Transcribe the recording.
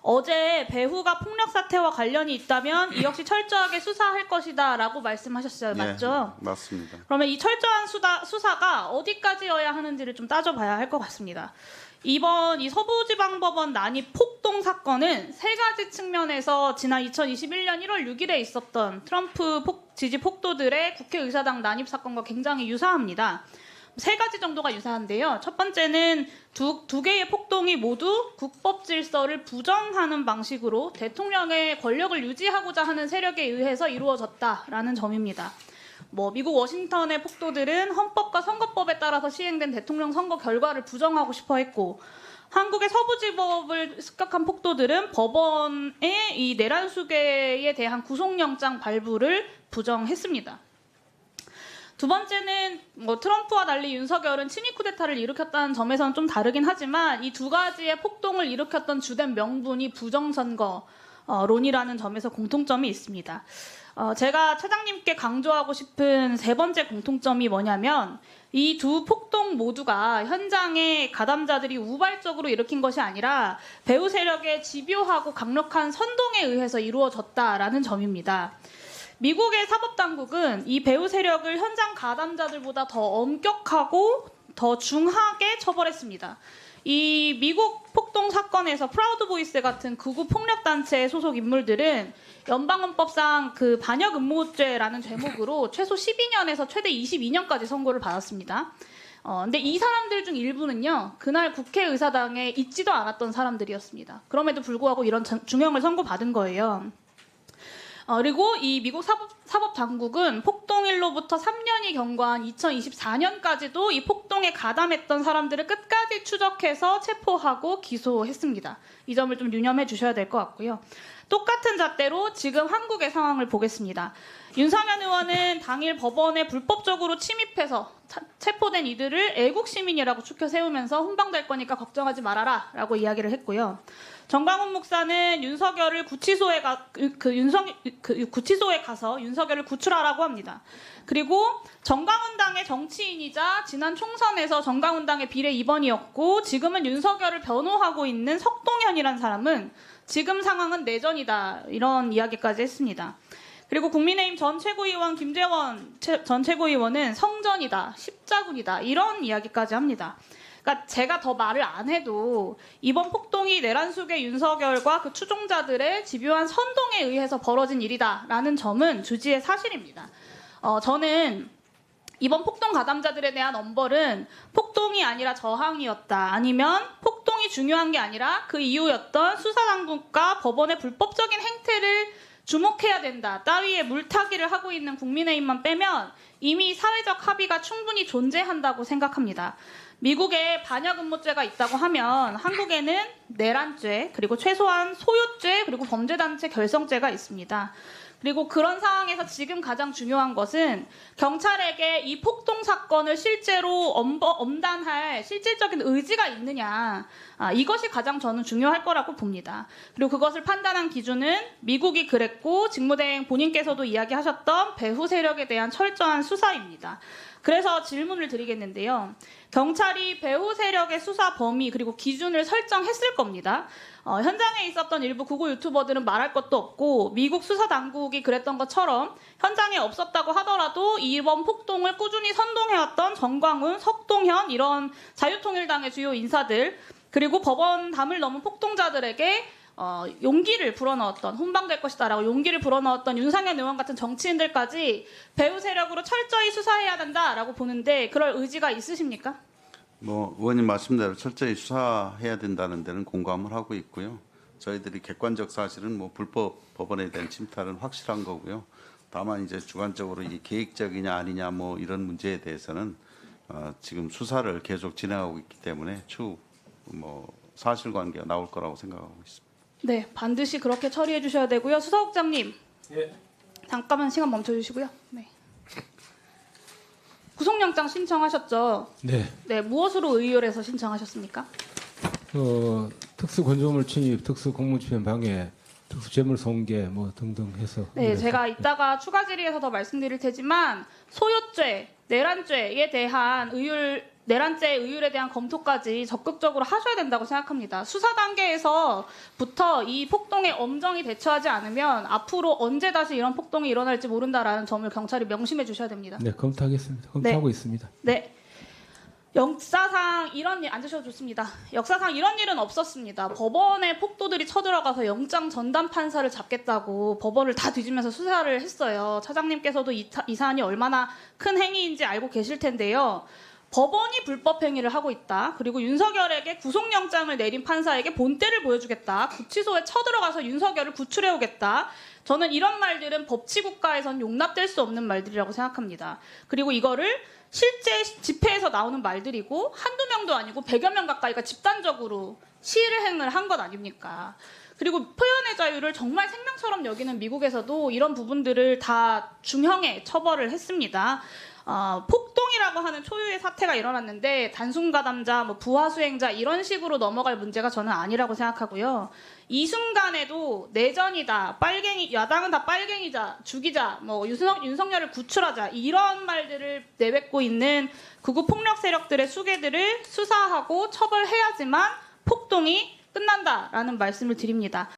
어제 배후가 폭력 사태와 관련이 있다면 이 역시 철저하게 수사할 것이다라고 말씀하셨어요. 맞죠? 예, 맞습니다. 그러면 이 철저한 수사가 어디까지여야 하는지를 좀 따져봐야 할 것 같습니다. 이번 이 서부지방법원 난입 폭동 사건은 세 가지 측면에서 지난 2021년 1월 6일에 있었던 트럼프 지지 폭도들의 국회의사당 난입 사건과 굉장히 유사합니다. 세 가지 정도가 유사한데요. 첫 번째는 두 개의 폭동이 모두 국법 질서를 부정하는 방식으로 대통령의 권력을 유지하고자 하는 세력에 의해서 이루어졌다라는 점입니다. 미국 워싱턴의 폭도들은 헌법과 선거법에 따라서 시행된 대통령 선거 결과를 부정하고 싶어 했고, 한국의 서부지법을 습격한 폭도들은 법원의 이 내란 수계에 대한 구속영장 발부를 부정했습니다. 두 번째는 트럼프와 달리 윤석열은 친위 쿠데타를 일으켰다는 점에서는 좀 다르긴 하지만 이 두 가지의 폭동을 일으켰던 주된 명분이 부정선거론이라는 점에서 공통점이 있습니다. 제가 차장님께 강조하고 싶은 세 번째 공통점이 뭐냐면 이 두 폭동 모두가 현장의 가담자들이 우발적으로 일으킨 것이 아니라 배후 세력의 집요하고 강력한 선동에 의해서 이루어졌다라는 점입니다. 미국의 사법당국은 이 배후 세력을 현장 가담자들보다 더 엄격하고 더 중하게 처벌했습니다. 이 미국 폭동 사건에서 프라우드 보이스 같은 극우 폭력단체 소속 인물들은 연방헌법상 그 반역 음모죄라는 죄목으로 최소 12년에서 최대 22년까지 선고를 받았습니다. 근데 이 사람들 중 일부는요, 그날 국회의사당에 있지도 않았던 사람들이었습니다. 그럼에도 불구하고 이런 중형을 선고받은 거예요. 그리고 이 미국 사법 당국은 폭동일로부터 3년이 경과한 2024년까지도 이 폭동에 가담했던 사람들을 끝까지 추적해서 체포하고 기소했습니다. 이 점을 좀 유념해 주셔야 될 것 같고요. 똑같은 잣대로 지금 한국의 상황을 보겠습니다. 윤상현 의원은 당일 법원에 불법적으로 침입해서 체포된 이들을 애국 시민이라고 추켜 세우면서 훈방될 거니까 걱정하지 말아라 라고 이야기를 했고요. 정광훈 목사는 윤석열을 구치소에 가서 윤석열을 구출하라고 합니다. 그리고 정광훈당의 정치인이자 지난 총선에서 정광훈당의 비례 2번이었고 지금은 윤석열을 변호하고 있는 석동현이라는 사람은 지금 상황은 내전이다 이런 이야기까지 했습니다. 그리고 국민의힘 전 최고위원 김재원 전 최고위원은 성전이다, 십자군이다 이런 이야기까지 합니다. 그러니까 제가 더 말을 안 해도 이번 폭동이 내란 속의 윤석열과 그 추종자들의 집요한 선동에 의해서 벌어진 일이다라는 점은 주지의 사실입니다. 저는 이번 폭동 가담자들에 대한 엄벌은 폭동이 아니라 저항이었다. 아니면 폭동이 중요한 게 아니라 그 이유였던 수사당국과 법원의 불법적인 행태를 주목해야 된다. 따위의 물타기를 하고 있는 국민의힘만 빼면 이미 사회적 합의가 충분히 존재한다고 생각합니다. 미국에 반역 음모죄가 있다고 하면 한국에는 내란죄, 그리고 최소한 소유죄, 그리고 범죄단체 결성죄가 있습니다. 그리고 그런 상황에서 지금 가장 중요한 것은 경찰에게 이 폭동 사건을 실제로 엄단할 실질적인 의지가 있느냐. 이것이 가장 저는 중요할 거라고 봅니다. 그리고 그것을 판단한 기준은 미국이 그랬고 직무대행 본인께서도 이야기하셨던 배후 세력에 대한 철저한 수사입니다. 그래서 질문을 드리겠는데요. 경찰이 배후 세력의 수사 범위 그리고 기준을 설정했을 겁니다. 현장에 있었던 일부 극우 유튜버들은 말할 것도 없고 미국 수사당국이 그랬던 것처럼 현장에 없었다고 하더라도 이번 폭동을 꾸준히 선동해왔던 정광훈, 석동현 이런 자유통일당의 주요 인사들 그리고 법원 담을 넘은 폭동자들에게 용기를 불어넣었던 훈방될 것이다라고 용기를 불어넣었던 윤상현 의원 같은 정치인들까지 배후 세력으로 철저히 수사해야 된다라고 보는데 그럴 의지가 있으십니까? 의원님 말씀대로 철저히 수사해야 된다는 데는 공감을 하고 있고요. 저희들이 객관적 사실은 불법 법원에 대한 침탈은 확실한 거고요. 다만 이제 주관적으로 이게 계획적이냐 아니냐 이런 문제에 대해서는 지금 수사를 계속 진행하고 있기 때문에 추후 사실관계가 나올 거라고 생각하고 있습니다. 네, 반드시 그렇게 처리해 주셔야 되고요. 수사국장님, 예. 잠깐만 시간 멈춰주시고요. 네. 구속영장 신청하셨죠? 네. 네, 무엇으로 의율해서 신청하셨습니까? 특수건조물 침입, 특수공무집행 방해, 특수재물 손괴 등등 해서. 네, 제가 이따가 추가 질의에서 더 말씀드릴 테지만 소유죄, 내란죄에 대한 의율 내란죄 의율에 대한 검토까지 적극적으로 하셔야 된다고 생각합니다. 수사 단계에서부터 이 폭동에 엄정히 대처하지 않으면 앞으로 언제 다시 이런 폭동이 일어날지 모른다라는 점을 경찰이 명심해 주셔야 됩니다. 네, 검토하겠습니다. 검토하고 있습니다. 네. 역사상 이런 일 앉으셔도 좋습니다. 역사상 이런 일은 없었습니다. 법원에 폭도들이 쳐들어가서 영장 전담 판사를 잡겠다고 법원을 다 뒤지면서 수사를 했어요. 차장님께서도 이 사안이 얼마나 큰 행위인지 알고 계실 텐데요. 법원이 불법 행위를 하고 있다. 그리고 윤석열에게 구속영장을 내린 판사에게 본때를 보여주겠다. 구치소에 쳐들어가서 윤석열을 구출해오겠다. 저는 이런 말들은 법치국가에선 용납될 수 없는 말들이라고 생각합니다. 그리고 이거를 실제 집회에서 나오는 말들이고 한두 명도 아니고 100여 명 가까이가 집단적으로 시위를 한 것 아닙니까? 그리고 표현의 자유를 정말 생명처럼 여기는 미국에서도 이런 부분들을 다 중형에 처벌을 했습니다. 폭동이라고 하는 초유의 사태가 일어났는데 단순 가담자, 부하 수행자 이런 식으로 넘어갈 문제가 저는 아니라고 생각하고요. 이 순간에도 내전이다, 야당은 다 빨갱이자, 죽이자, 윤석열을 구출하자 이런 말들을 내뱉고 있는 극우 폭력 세력들의 수괴들을 수사하고 처벌해야지만 폭동이 끝난다라는 말씀을 드립니다.